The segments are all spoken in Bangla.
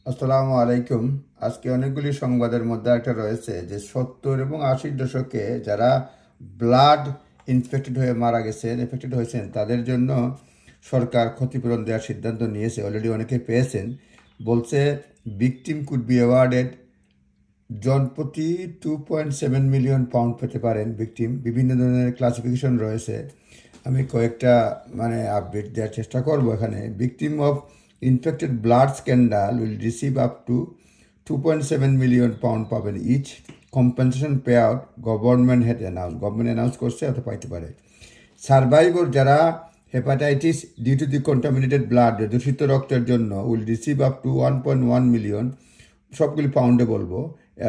আসসালামু আলাইকুম। আজকে অনেকগুলি সংবাদের মধ্যে একটা রয়েছে যে 70 এবং 80 দশকে যারা ব্লাড ইনফেক্টেড হয়ে মারা গেছেন, এফেক্টেড হয়েছেন, তাদের জন্য সরকার ক্ষতিপূরণ দেওয়ার সিদ্ধান্ত নিয়েছে। অলরেডি অনেকে পেয়েছেন। বলছে ভিকটিম কুড বি অ্যাওয়ার্ডেড জনপ্রতি 2.7 মিলিয়ন পাউন্ড পেতে পারেন ভিকটিম। বিভিন্ন ধরনের ক্লাসিফিকেশন রয়েছে। আমি কয়েকটা আপডেট দেওয়ার চেষ্টা করব। এখানে victim of infected blood scandal will receive up to 2.7 million pound পাবেন each compensation pay out government announce করছে, অত পাইতে পারে। সার্ভাইভর যারা hepatitis due to the contaminated blood, দূষিত রক্তের জন্য, will receive up to 1.1 million, সবগুলি পাউন্ডে বলবো।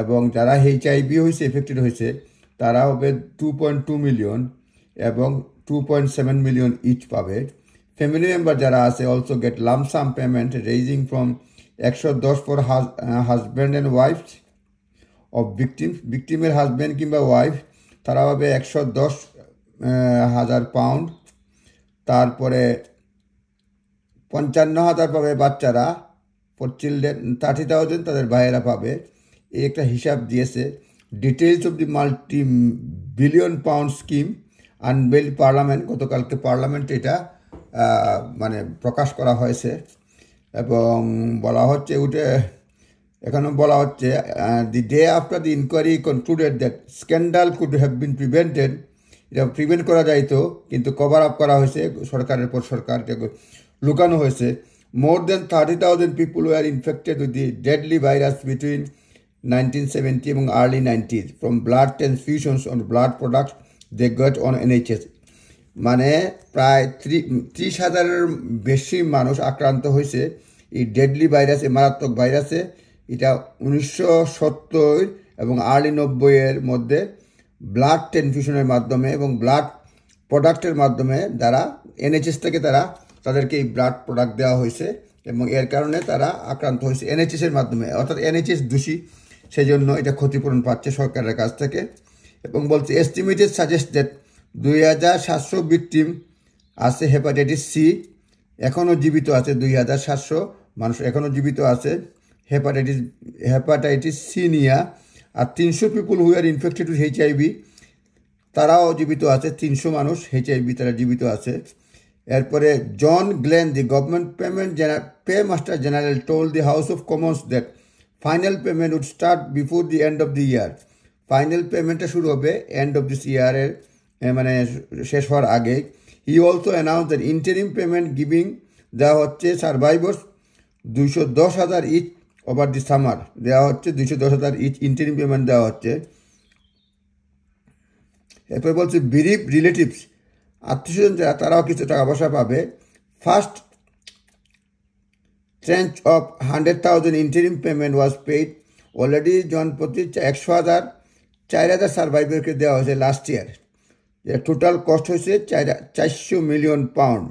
এবং যারা HIV হয়েছে, এফেক্টেড হয়েছে, তারা হবে 2.2 মিলিয়ন এবং 2.7 মিলিয়ন ইচ পাবে। ফ্যামিলি মেম্বার যারা আছে also get lump sum payment raising from 110 for husband and wife of ভিকটিমের হাজব্যান্ড কিংবা ওয়াইফ, তারা হবে 110,000 পাউন্ড। তারপরে 55,000 পাবে বাচ্চারা, ফর চিলড্রেন 30,000 তাদের ভাইয়েরা পাবে। এই একটা হিসাব দিয়েছে। Details of the multi billion pound scheme unveil parliament, গতকালকে পার্লামেন্টে এটা প্রকাশ করা হয়েছে। এবং বলা হচ্ছে এখানে বলা হচ্ছে the day after the inquiry concluded that scandal could have been prevented, এটা প্রিভেন্ট করা যাইতো কিন্তু কভার আপ করা হয়েছে, সরকারের পর সরকারকে লুকানো হয়েছে। More than 30,000 people were infected with the deadly virus between 1970 এবং early 90s from blood transfusions on blood products they got on NHS। মানে প্রায় 30,000-এর বেশি মানুষ আক্রান্ত হয়েছে এই ডেডলি ভাইরাসে, মারাত্মক ভাইরাসে। এটা 1970 এবং আর্লি 90-এর মধ্যে ব্লাড ট্রান্সফিউশনের মাধ্যমে এবং ব্লাড প্রোডাক্টের মাধ্যমে দ্বারা NHS থেকে তাদেরকে এই ব্লাড প্রোডাক্ট দেওয়া হয়েছে এবং এর কারণে তারা আক্রান্ত হয়েছে NHS-এর মাধ্যমে, অর্থাৎ NHS দোষী, সেই জন্য এটা ক্ষতিপূরণ পাচ্ছে সরকারের কাছ থেকে। এবং বলছে এস্টিমেটেড সাজেস্ট দ্যাট 2,700 ভিকটিম আছে হেপাটাইটিস সি, এখনও জীবিত আছে। 2,700 মানুষ এখনও জীবিত আছে হেপাটাইটিস সি নিয়ে। আর 300 পিপুল হু আর ইনফেক্টেড উইথ HIV, তারাও জীবিত আছে। 300 মানুষ HIV তারা জীবিত আছে। এরপরে John Glen, the government paymaster general, told the House of Commons that final payment would start before the end of the year. Final পেমেন্টটা শুরু হবে এন্ড অফ দিস ইয়ারের, শেষ হওয়ার আগে। He also announce that interim payment giving দেওয়া হচ্ছে survivors 210,000 each over the summer, দেওয়া হচ্ছে 210,000 ইচ ইন্টারিম পেমেন্ট দেওয়া হচ্ছে। এরপরে বলছে বিরিভ রিলেটিভস, আত্মীয়স্বজন যারা, তারাও কিছু টাকা পয়সা পাবে। First trench of 100,000 interim payment was paid already. জনপ্রতি 100,000 4,000 সার্ভাইভারকে দেওয়া হয়েছে লাস্ট ইয়ার। টোটাল কস্ট হয়েছে 400 মিলিয়ন পাউন্ড।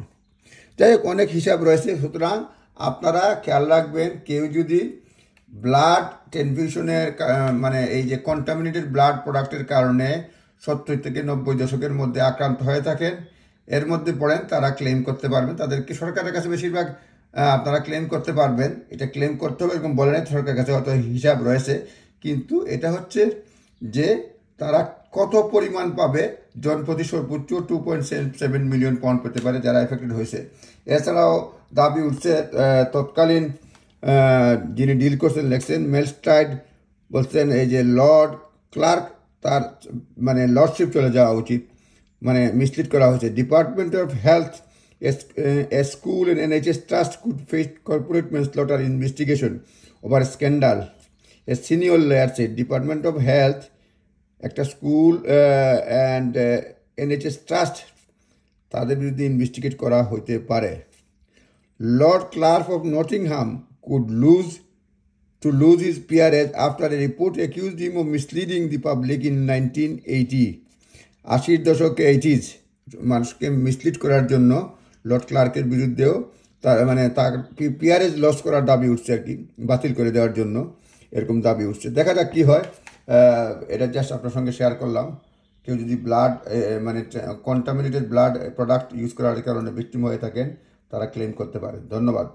যাই হোক, অনেক হিসাব রয়েছে। সুতরাং আপনারা খেয়াল রাখবেন, কেউ যদি ব্লাড ট্রান্সফিউশনের এই যে কন্টামিনেটেড ব্লাড প্রোডাক্টের কারণে 70 থেকে 90 দশকের মধ্যে আক্রান্ত হয়ে থাকেন, এর মধ্যে পড়েন, তারা ক্লেম করতে পারবেন। তাদেরকে সরকারের কাছে বেশিরভাগ আপনারা ক্লেম করতে পারবেন। এটা ক্লেম করতে হবে এরকম বলে নাই, সরকারের কাছে অত হিসাব রয়েছে। কিন্তু এটা হচ্ছে যে তারা কত পরিমাণ পাবে, জনপ্রতি সর্বোচ্চ 2.7 মিলিয়ন পাউন্ড পেতে পারে যারা এফেক্টেড হয়েছে। এছাড়াও দাবি উঠছে, তৎকালীন যিনি ডিল করছেন লেখছেন মেলস্ট্রাইড, বলছেন এই যে লর্ড ক্লার্ক, তার লর্ডশিপ চলে যাওয়া উচিত, মিসলিড করা হয়েছে। Department of health, a school and NHS trust could face corporate manslaughter investigation over a scandal. A senior lawyer said Department of Health, একটা স্কুল অ্যান্ড NHS ট্রাস্ট, তাদের বিরুদ্ধে ইনভেস্টিগেট করা হইতে পারে। Lord Clarke of Nottingham could lose his peerage after a report accused him of misleading the public in 1980. 80-র দশকে 80s মানুষকে মিসলিড করার জন্য লর্ড ক্লার্কের বিরুদ্ধেও তার পিয়ারেজ লস করার দাবি উঠছে, আর কি বাতিল করে দেওয়ার জন্য এরকম দাবি উঠছে। দেখা যাক কী হয়। এটা জাস্ট আপনার সঙ্গে শেয়ার করলাম। কেউ যদি blood contaminated blood product use করার কারণে ভিকটিম হয়ে থাকেন, তারা ক্লেম করতে পারে। ধন্যবাদ।